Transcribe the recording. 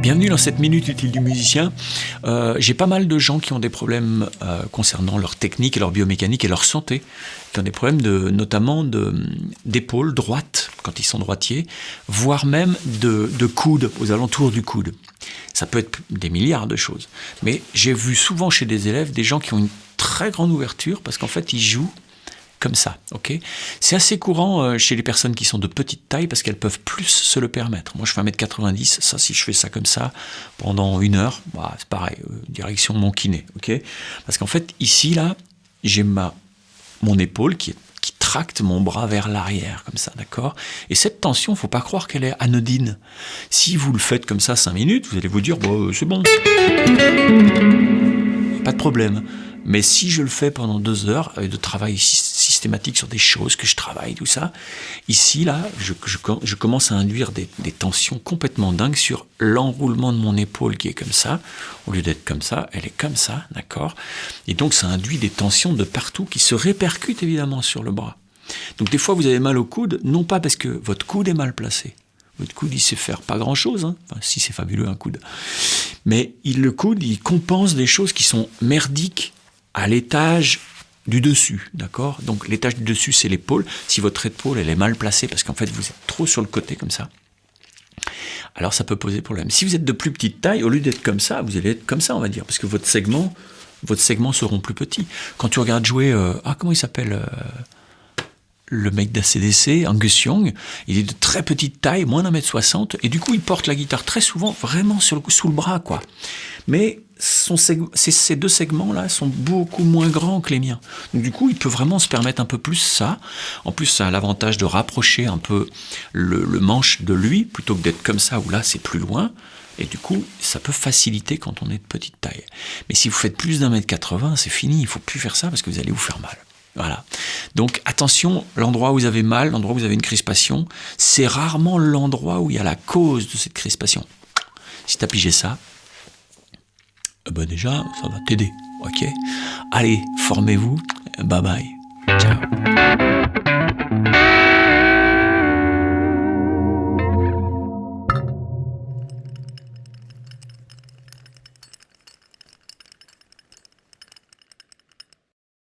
Bienvenue dans cette minute utile du musicien. J'ai pas mal de gens qui ont des problèmes concernant leur technique et leur biomécanique et leur santé, qui ont des problèmes notamment d'épaule droite quand ils sont droitiers, voire même de coude, aux alentours du coude. Ça peut être des milliards de choses. Mais j'ai vu souvent chez des élèves des gens qui ont une très grande ouverture parce qu'en fait ils jouent comme ça, ok. C'est assez courant chez les personnes qui sont de petite taille parce qu'elles peuvent plus se le permettre. Moi, je fais 1m90, ça, si je fais ça comme ça pendant 1 heure, bah, c'est pareil, direction mon kiné, ok. Parce qu'en fait, ici, là, j'ai mon épaule qui tracte mon bras vers l'arrière, comme ça, d'accord. Et cette tension, il ne faut pas croire qu'elle est anodine. Si vous le faites comme ça 5 minutes, vous allez vous dire, bon, c'est bon, pas de problème. Mais si je le fais pendant 2 heures de travail systématique sur des choses que je travaille, tout ça, ici, là, je commence à induire des tensions complètement dingues sur l'enroulement de mon épaule qui est comme ça. Au lieu d'être comme ça, elle est comme ça, d'accord? Et donc, ça induit des tensions de partout qui se répercutent évidemment sur le bras. Donc, des fois, vous avez mal au coude, non pas parce que votre coude est mal placé. Votre coude, il sait faire pas grand-chose, hein. Enfin, si, c'est fabuleux, un coude. Mais le coude, il compense des choses qui sont merdiques à l'étage du dessus, d'accord? Donc l'étage du dessus, c'est l'épaule. Si votre épaule, elle est mal placée, parce qu'en fait, vous êtes trop sur le côté, comme ça, alors ça peut poser problème. Si vous êtes de plus petite taille, au lieu d'être comme ça, vous allez être comme ça, on va dire, parce que votre segment seront plus petits. Quand tu regardes jouer, comment il s'appelle le mec d'ACDC, Angus Young, il est de très petite taille, moins d'1m60, et du coup, il porte la guitare très souvent, vraiment sous le bras, quoi. Mais ces 2 segments-là sont beaucoup moins grands que les miens. Donc du coup, il peut vraiment se permettre un peu plus ça. En plus, ça a l'avantage de rapprocher un peu le manche de lui, plutôt que d'être comme ça, où là, c'est plus loin. Et du coup, ça peut faciliter quand on est de petite taille. Mais si vous faites plus d'1m80, c'est fini, il ne faut plus faire ça parce que vous allez vous faire mal. Voilà. Donc attention, l'endroit où vous avez mal, l'endroit où vous avez une crispation, c'est rarement l'endroit où il y a la cause de cette crispation. Si tu as pigé ça, ben déjà, ça va t'aider, ok? Allez, formez-vous, bye bye, ciao.